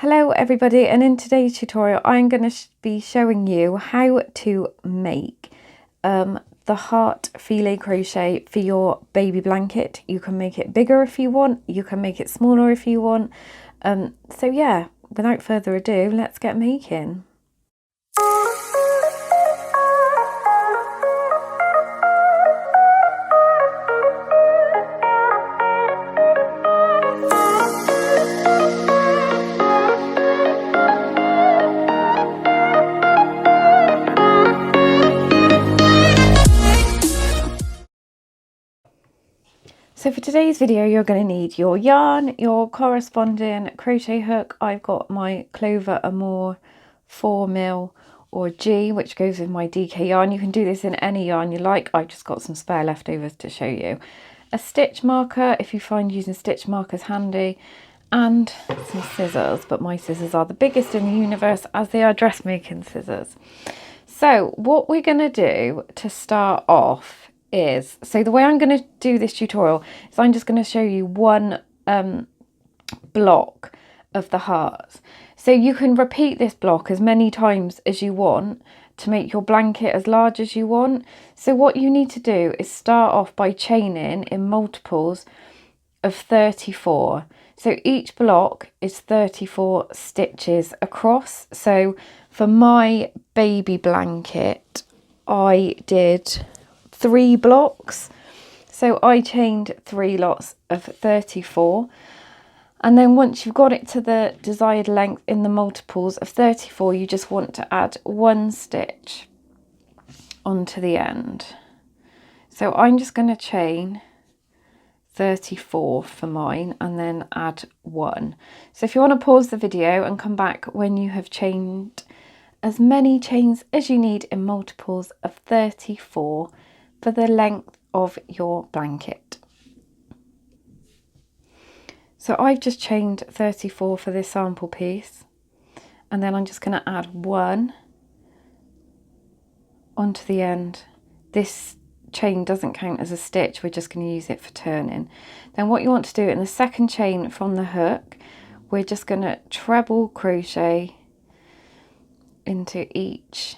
Hello everybody, and in today's tutorial I'm going to be showing you how to make the heart filet crochet for your baby blanket. You can make it bigger if you want, you can make it smaller if you want. So yeah, without further ado, let's get making. So for today's video, you're going to need your yarn, your corresponding crochet hook. I've got my Clover Amour 4mm or G, which goes with my DK yarn. You can do this in any yarn you like. I've just got some spare leftovers to show you. A stitch marker, if you find using stitch markers handy, and some scissors, but my scissors are the biggest in the universe as they are dressmaking scissors. So what we're going to do to start off is, so the way I'm going to do this tutorial is I'm just going to show you one block of the hearts. So you can repeat this block as many times as you want to make your blanket as large as you want. So what you need to do is start off by chaining in multiples of 34. So each block is 34 stitches across. So for my baby blanket, I did 3 blocks. So I chained 3 lots of 34. And then once you've got it to the desired length in the multiples of 34, you just want to add 1 stitch onto the end. So I'm just going to chain 34 for mine and then add 1. So if you want to pause the video and come back when you have chained as many chains as you need in multiples of 34 for the length of your blanket. So I've just chained 34 for this sample piece, and then I'm just going to add 1 onto the end. This chain doesn't count as a stitch, we're just going to use it for turning. Then what you want to do in the second chain from the hook, we're just going to treble crochet into each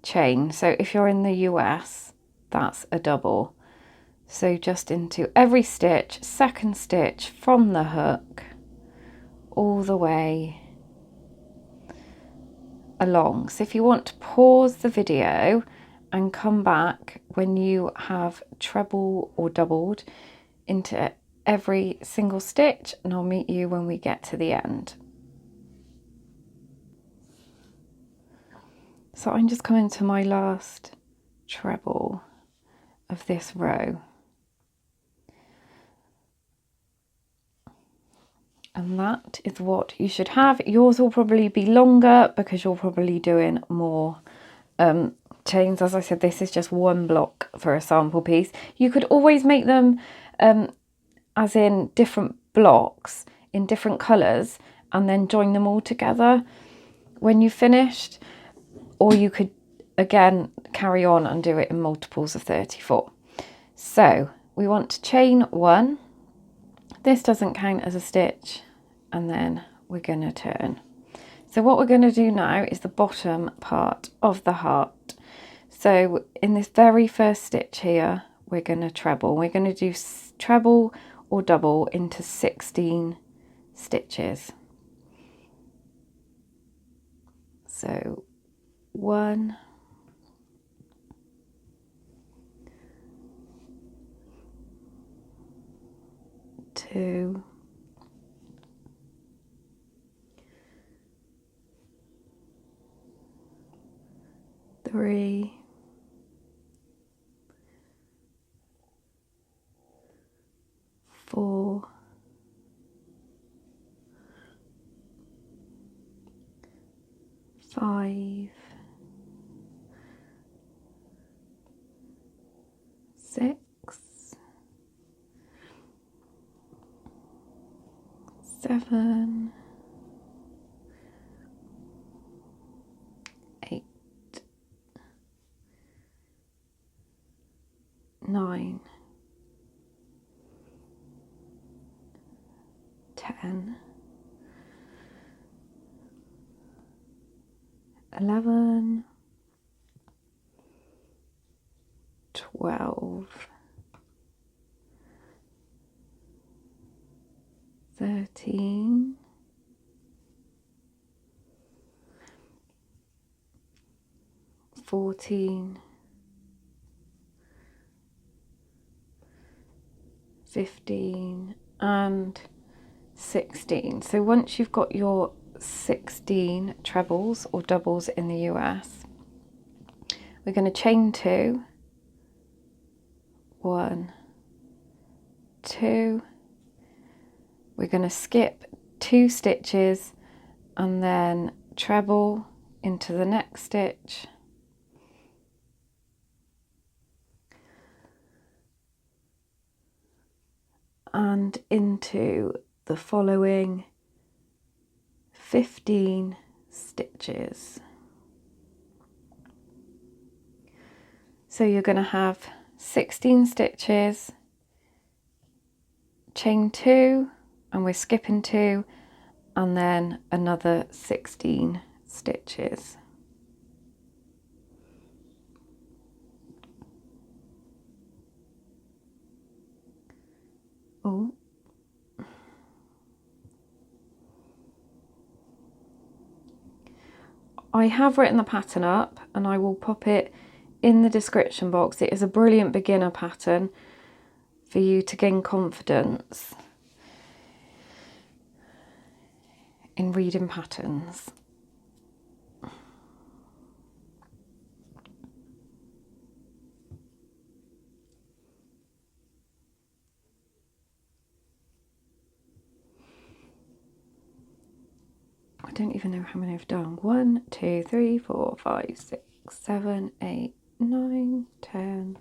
chain. So if you're in the US, that's a double. So just into every stitch, second stitch from the hook all the way along. So if you want to pause the video and come back when you have treble or doubled into every single stitch, and I'll meet you when we get to the end. So I'm just coming to my last treble of this row. And that is what you should have. Yours will probably be longer because you're probably doing more chains. As I said, this is just 1 block for a sample piece. You could always make them as in different blocks in different colours and then join them all together when you finished. Or you could, again, carry on and do it in multiples of 34. So we want to chain 1. This doesn't count as a stitch, and then we're going to turn. So what we're going to do now is the bottom part of the heart. So in this very first stitch here, we're going to treble. We're going to do treble or double into 16 stitches. So 1, 2, 3, 4, 5, 6, 7, 8, 9, 10, 11, 12, 13, 14, 15 and 16. So once you've got your 16 trebles or doubles in the US, we're going to chain 2, 1, 2, we're going to skip 2 stitches and then treble into the next stitch, and into the following 15 stitches. So you're going to have 16 stitches, chain 2, and we're skipping 2, and then another 16 stitches. Oh. I have written the pattern up and I will pop it in the description box. It is a brilliant beginner pattern for you to gain confidence in reading patterns. I don't even know how many I've done. 1, 2, 3, 4, 5, 6, 7, 8, 9, 10,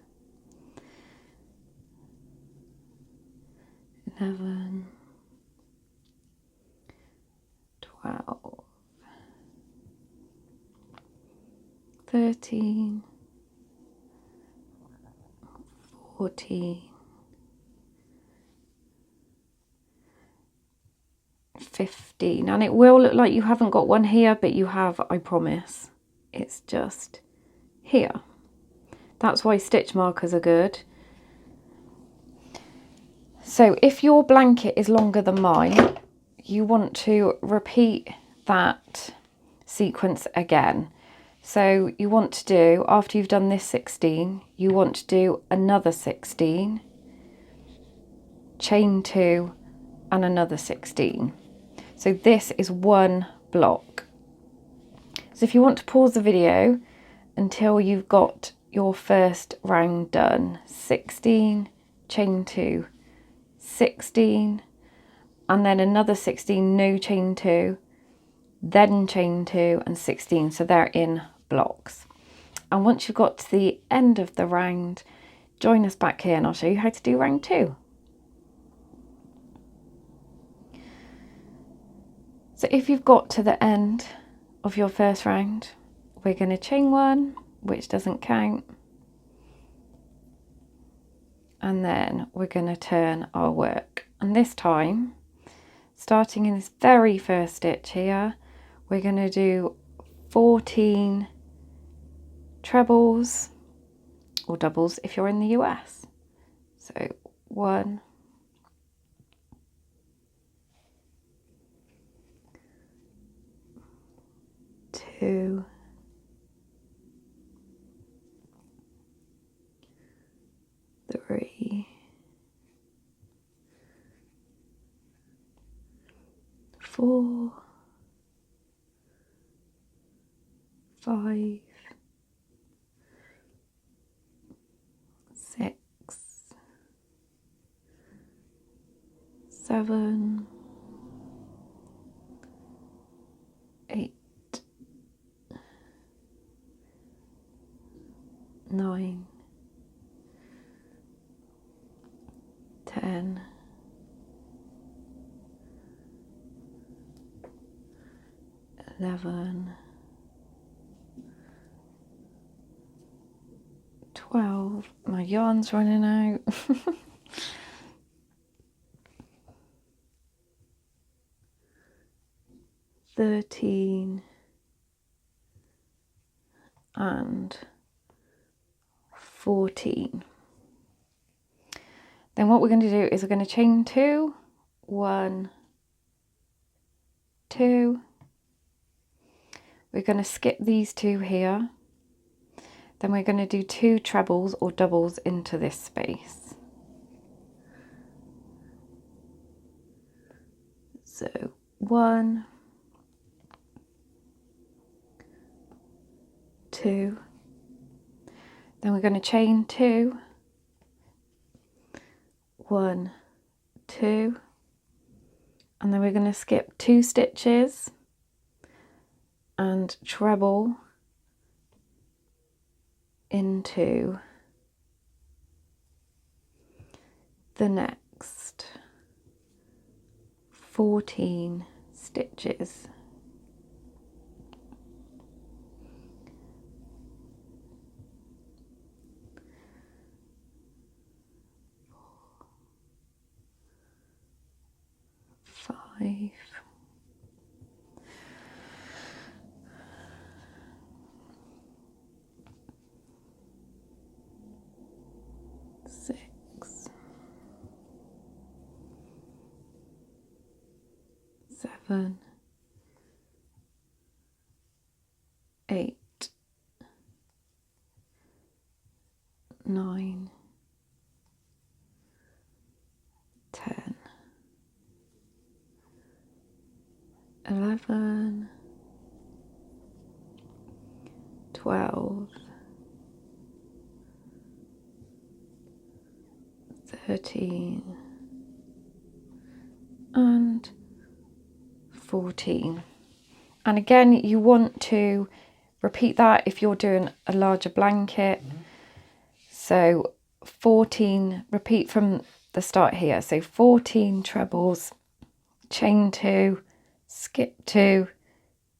11, 12, 13, 14, 15, and it will look like you haven't got one here, but you have, I promise. It's just here. That's why stitch markers are good. So if your blanket is longer than mine, you want to repeat that sequence again. So you want to do, after you've done this 16, you want to do another 16, chain 2 and another 16. So this is one block. So if you want to pause the video until you've got your first round done, 16, chain 2, 16, and then another 16, no chain 2, then chain 2 and 16, so they're in blocks. And once you've got to the end of the round, join us back here and I'll show you how to do round 2. So if you've got to the end of your first round, we're going to chain 1, which doesn't count, and then we're going to turn our work. And this time, starting in this very first stitch here, we're going to do 14 trebles or doubles if you're in the US. So 1, 2, 3, 4, 5, 6, 7, 8, 9, 10, 11, 12, my yarn's running out, 13, and 14. Then what we're going to do is we're going to chain 2, 1, 2. We're going to skip these 2 here. Then we're going to do 2 trebles or doubles into this space. So 1, 2. Then we're going to chain 2, 1, 2, and then we're going to skip 2 stitches and treble into the next 14 stitches. Five, 6, 7, 8, 9, 10, 11, 12, 13, and 14. And again, you want to repeat that if you're doing a larger blanket. So 14, repeat from the start here. So 14 trebles, chain 2, skip 2,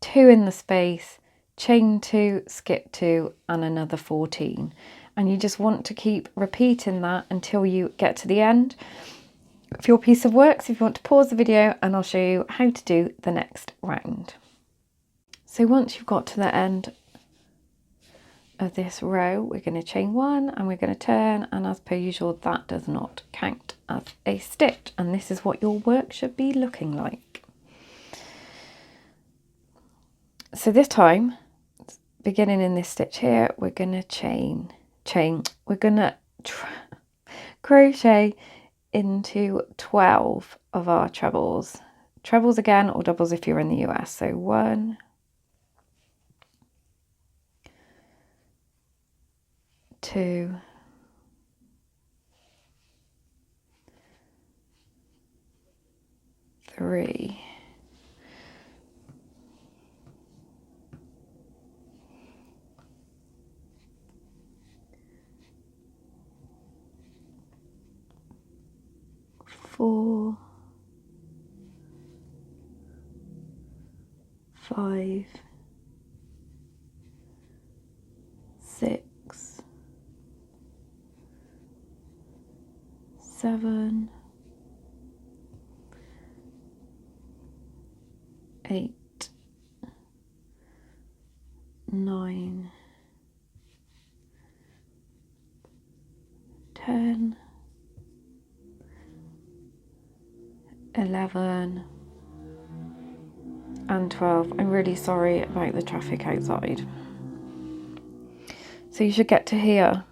2 in the space, chain 2, skip 2, and another 14. And you just want to keep repeating that until you get to the end of your piece of work. So if you want to pause the video and I'll show you how to do the next round. So once you've got to the end of this row, we're going to chain 1 and we're going to turn, and as per usual that does not count as a stitch, and this is what your work should be looking like. So this time, beginning in this stitch here, we're going to we're going to crochet into 12 of our trebles again, or doubles if you're in the US. So 1, 2, 3, 4, 5, 6, 7, 8, 9, 10, 11, and 12. I'm really sorry about the traffic outside. So you should get to here.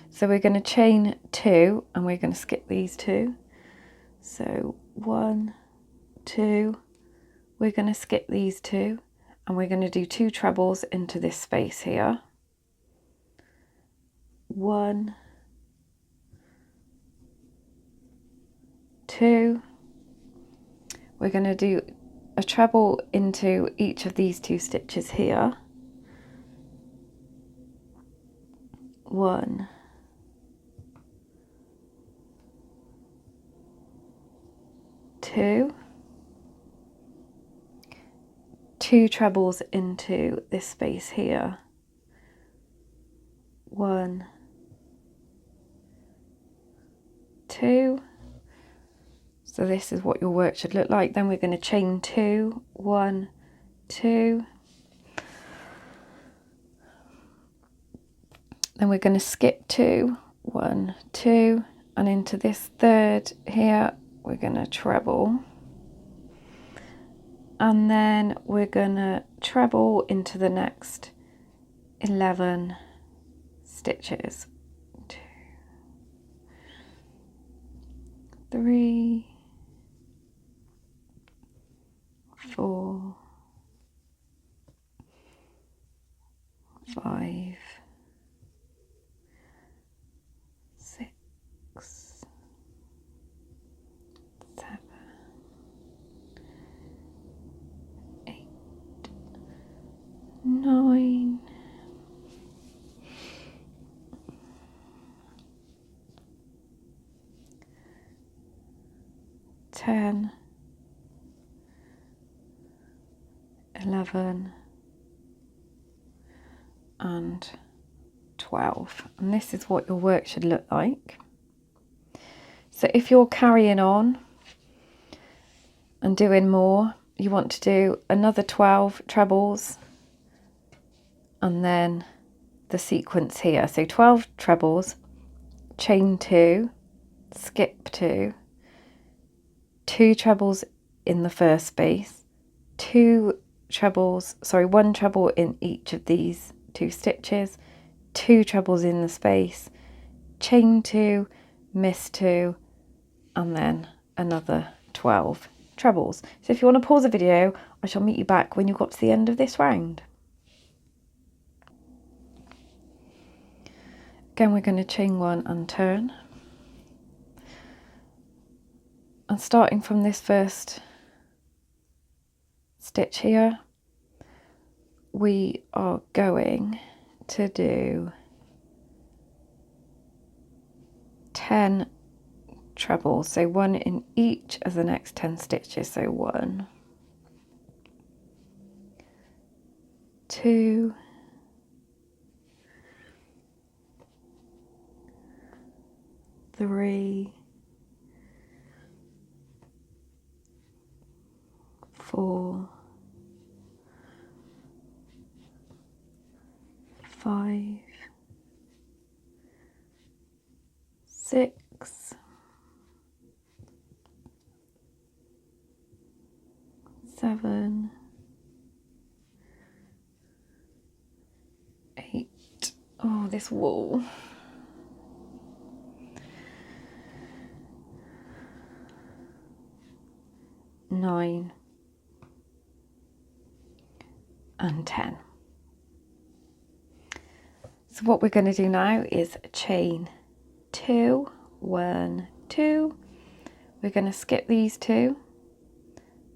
So we're going to chain 2 and we're going to skip these 2. So 1, 2, we're going to skip these 2 and we're going to do 2 trebles into this space here. 1, 2, we're going to do a treble into each of these 2 stitches here. 1, 2, 2 trebles into this space here. 1, 2. So this is what your work should look like. Then we're going to chain 2, 1, 2, Then we're going to skip 2, 1, 2, and into this third here we're going to treble, and then we're going to treble into the next 11 stitches. 2, 3, 4, 5, 6, 7, 8, 9, 10, 11, and 12. And this is what your work should look like. So if you're carrying on and doing more, you want to do another 12 trebles and then the sequence here. So 12 trebles, chain 2, skip 2, 2 trebles in the first space, 1 treble in each of these 2 stitches, 2 trebles in the space, chain 2, miss 2, and then another 12 trebles. So if you want to pause the video, I shall meet you back when you've got to the end of this round. Again, we're going to chain 1 and turn. And starting from this first stitch here, we are going to do 10 trebles, so 1 in each of the next 10 stitches. So 1, 2, 3, 4, 5, 6, 7, 8. Oh, this wool. 9 and 10. So what we're going to do now is chain 2, 1, 2. We're going to skip these 2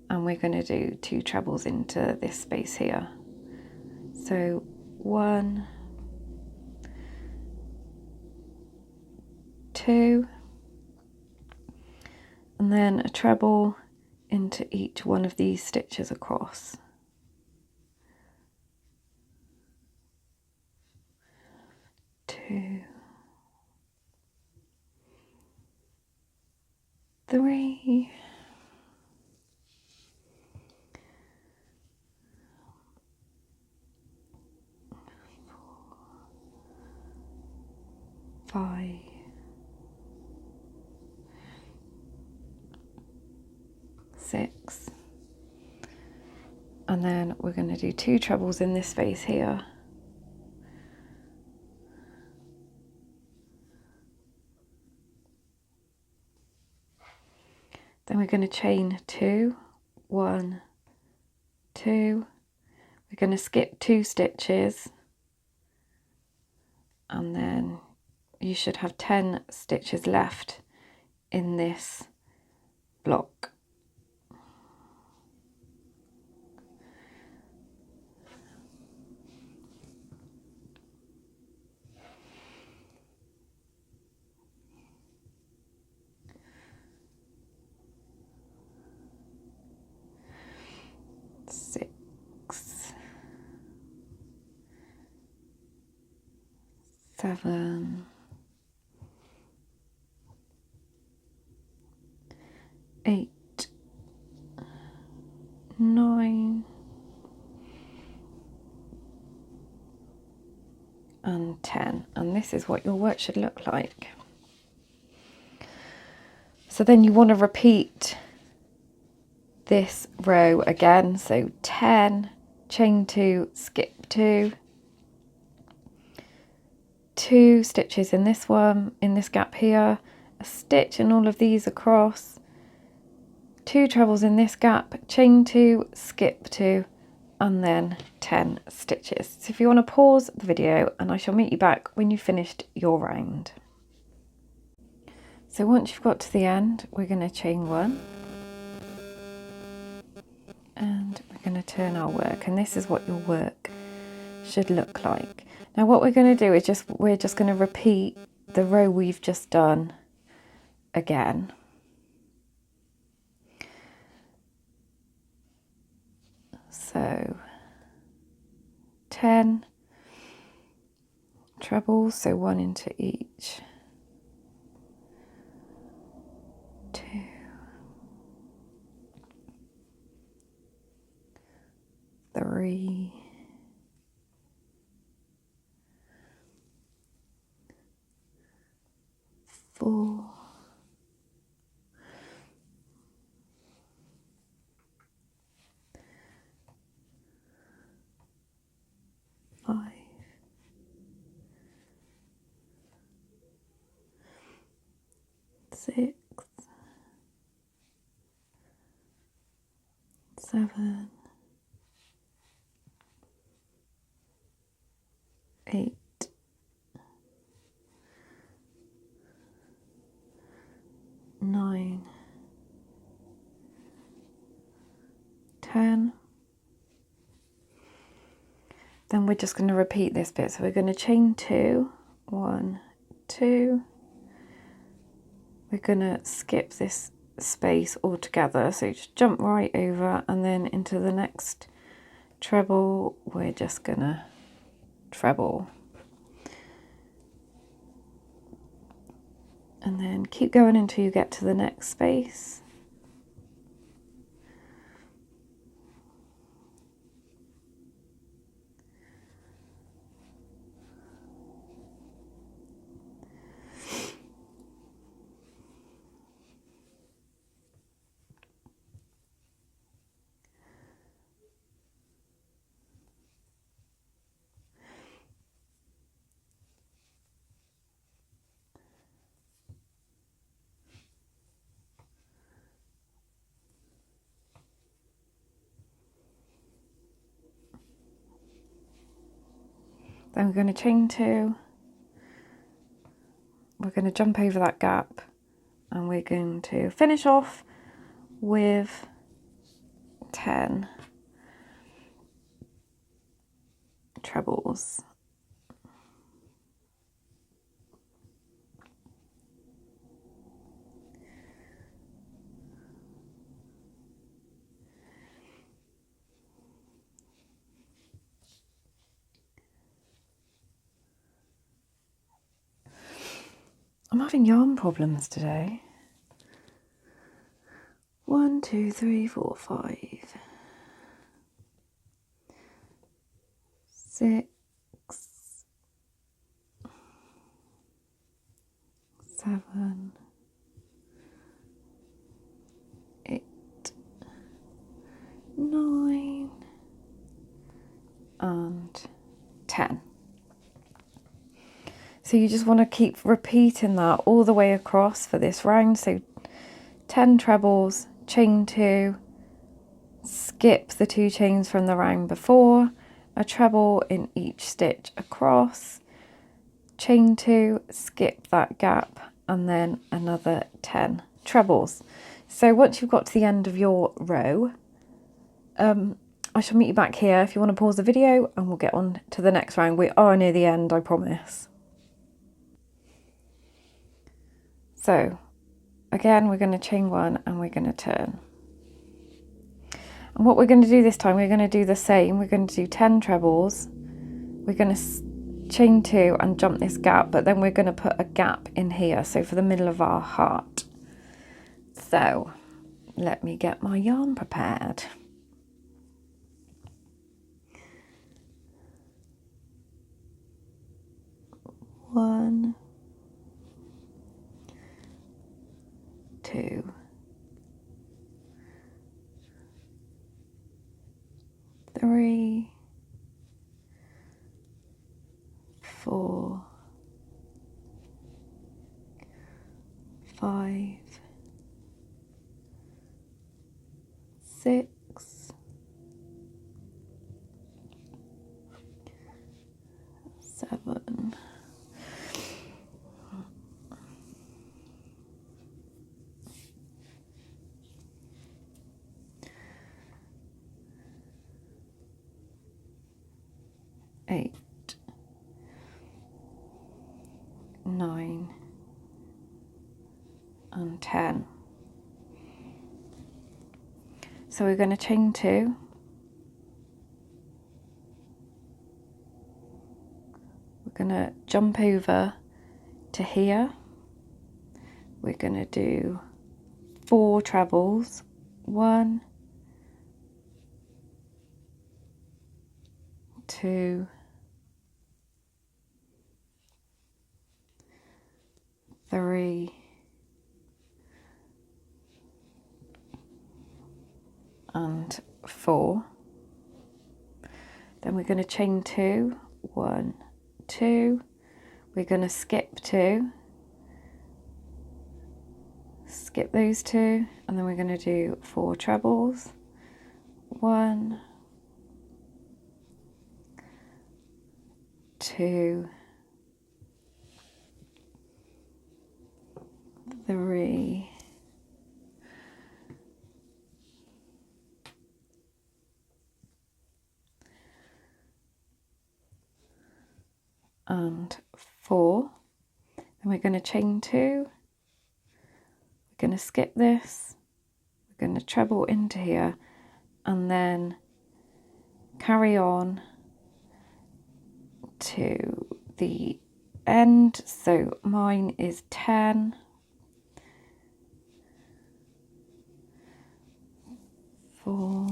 and we're going to do 2 trebles into this space here. So 1, 2, and then a treble into each one of these stitches across. 2, 3, 5, 6, and then we're going to do 2 trebles in this space here. Then we're going to chain 2, 1, 2. We're going to skip 2 stitches, and then you should have 10 stitches left in this block. Six, 7, 8, 9, and 10, and this is what your work should look like. So then you want to repeat this row again, so 10, chain 2, skip 2, 2 stitches in this one, in this gap here, a stitch in all of these across, 2 trebles in this gap, chain 2, skip 2, and then 10 stitches. So if you want to pause the video, and I shall meet you back when you've finished your round. So once you've got to the end, we're going to chain 1, and we're going to turn our work, and this is what your work should look like. Now what we're going to do is we're just going to repeat the row we've just done again. So 10 trebles, so 1 into each, 2, 3, 4, 5, 6, 7, 8, 9, 10. Then we're just going to repeat this bit. So we're going to chain 2, 1, 2. We're going to skip this space altogether. So just jump right over, and then into the next treble, we're just going to treble. And then keep going until you get to the next space. Then we're going to chain 2, we're going to jump over that gap, and we're going to finish off with 10 trebles. I'm having yarn problems today. 1, 2, 3, 4, 5, 6, 7, 8, 9, and 10. So you just want to keep repeating that all the way across for this round. So 10 trebles, chain 2, skip the 2 chains from the round before, a treble in each stitch across, chain 2, skip that gap, and then another 10 trebles. So once you've got to the end of your row, I shall meet you back here if you want to pause the video, and we'll get on to the next round. We are near the end, I promise. So again, we're going to chain 1 and we're going to turn. And what we're going to do this time, we're going to do the same. We're going to do 10 trebles. We're going to chain 2 and jump this gap, but then we're going to put a gap in here, so for the middle of our heart. So let me get my yarn prepared. 3, 4, 5, 6, 7, 8, 9 and 10. So we're going to chain 2, we're going to jump over to here, we're going to do 4 trebles, 1, 2, 3, and 4. Then we're going to chain 2, 1, 2, we're going to skip 2, skip those 2, and then we're going to do 4 trebles, 1, 2, 3, and 4. Then we're going to chain 2, we're going to skip this, we're going to treble into here, and then carry on to the end. So mine is 10, 4,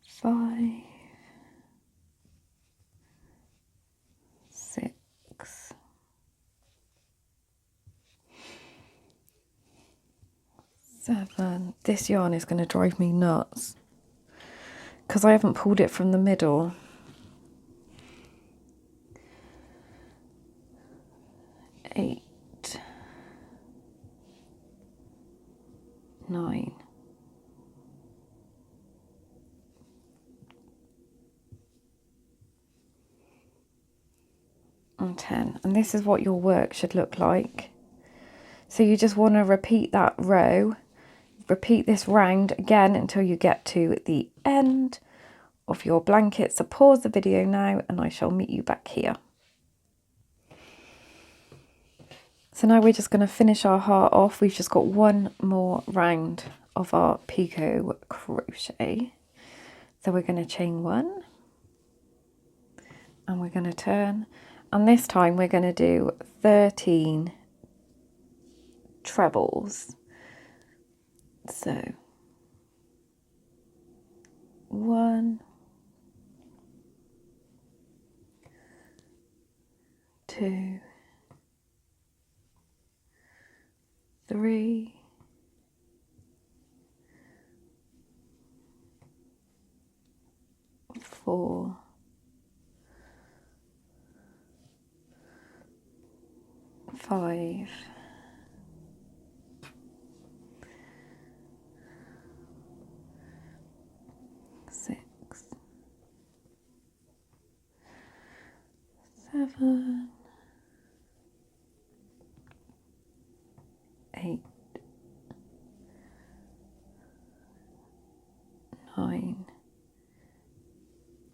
5, 6, 7. This yarn is going to drive me nuts because I haven't pulled it from the middle. 8, 9, and 10. And this is what your work should look like. So you just want to repeat that row, repeat this round again until you get to the end of your blanket. So pause the video now and I shall meet you back here. So now we're just going to finish our heart off. We've just got one more round of our picot crochet. So we're going to chain 1 and we're going to turn, and this time we're going to do 13 trebles. So 1, 2, 3, 4, 5, 6, 7, 8, 9,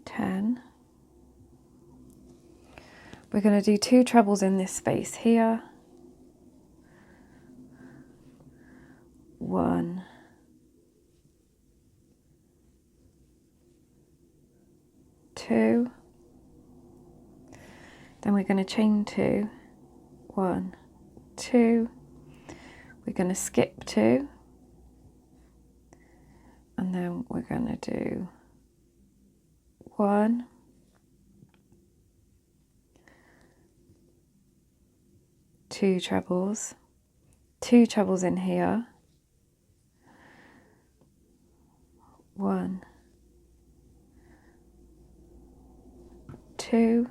10. We're going to do 2 trebles in this space here. 1, 2. Then we're going to chain 2, 1, 2. We're going to skip 2, and then we're going to do 1, 2 trebles, 2 trebles in here, 2,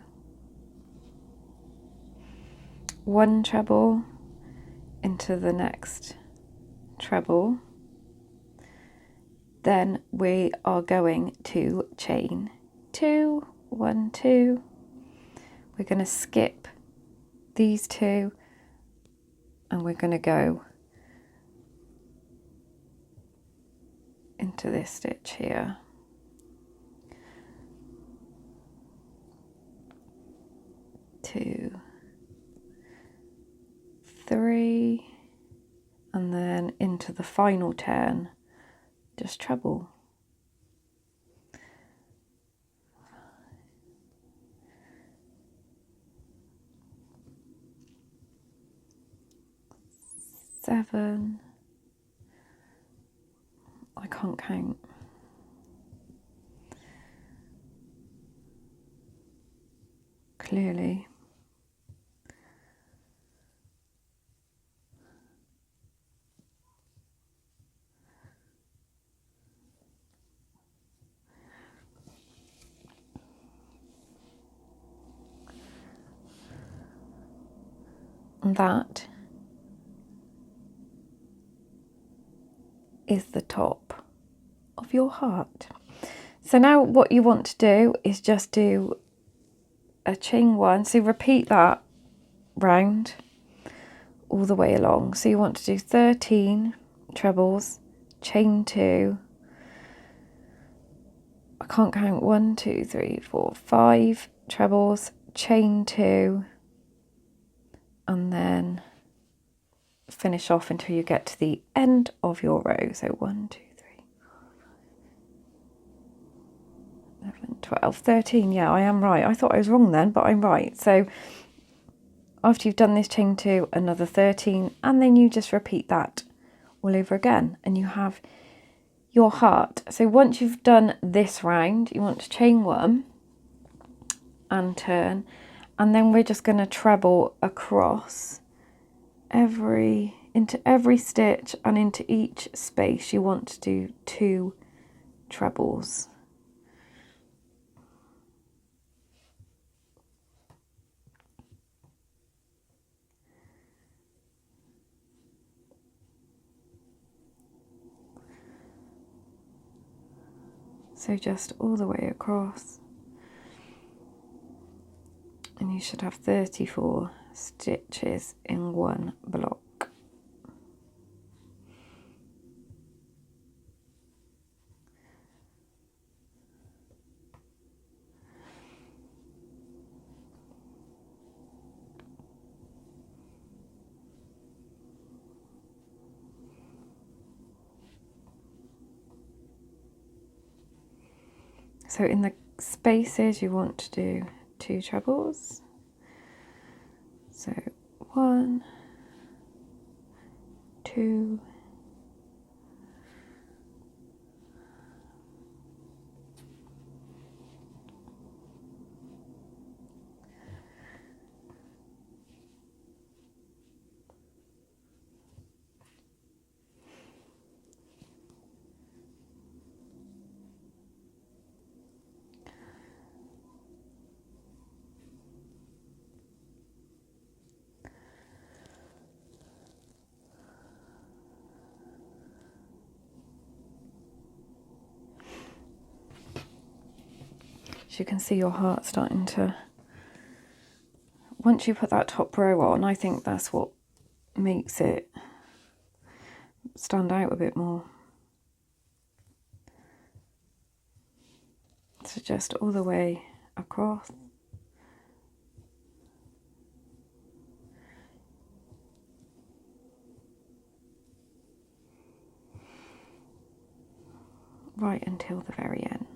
1 treble into the next treble. Then we are going to chain 2, 1, 2. We're going to skip these 2 and we're going to go into this stitch here. 2, 3, and then into the final turn, just treble. 7, I can't count. 'Clearly. And that is the top of your heart. So now what you want to do is just do a chain 1, so repeat that round all the way along. So you want to do 13 trebles, chain 2, I can't count, 1, 2, 3, 4, 5 trebles, chain 2, and then finish off until you get to the end of your row. So 1, 2, 3, 11, 12, 13. Yeah, I am right. I thought I was wrong then, but I'm right. So after you've done this chain 2, another 13, and then you just repeat that all over again, and you have your heart. So once you've done this round, you want to chain 1 and turn, and then we're just going to treble across into every stitch, and into each space you want to do 2 trebles. So just all the way across, and you should have 34 stitches in one block. So in the spaces you want to do 2 trebles. So 1, 2, as you can see your heart starting to, once you put that top row on, I think that's what makes it stand out a bit more. So just all the way across. Right until the very end.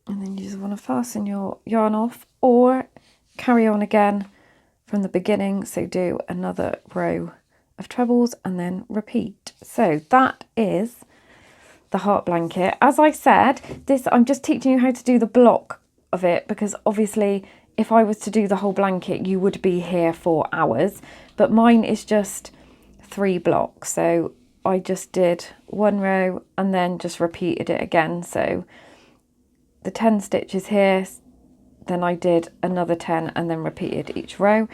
And then you just want to fasten your yarn off or carry on again from the beginning. So do another row of trebles and then repeat. So that is the heart blanket. As I said, this, I'm just teaching you how to do the block of it, because obviously if I was to do the whole blanket, you would be here for hours, but mine is just 3 blocks. So I just did 1 row and then just repeated it again. So the 10 stitches here, then I did another 10 and then repeated each row.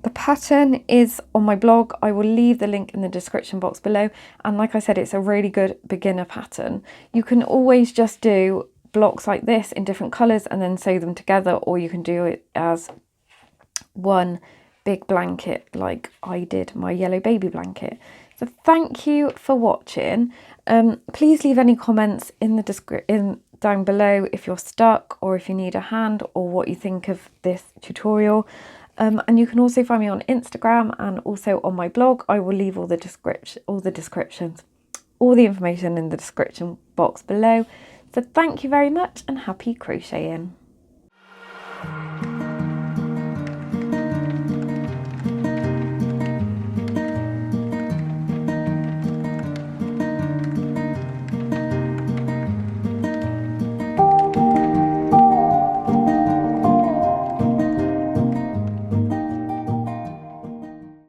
The pattern is on my blog. I will leave the link in the description box below. And like I said, it's a really good beginner pattern. You can always just do blocks like this in different colours and then sew them together, or you can do it as one big blanket like I did my yellow baby blanket. So thank you for watching. Please leave any comments in the description down below if you're stuck or if you need a hand or what you think of this tutorial. And you can also find me on Instagram and also on my blog. I will leave all the information in the description box below. So thank you very much and happy crocheting.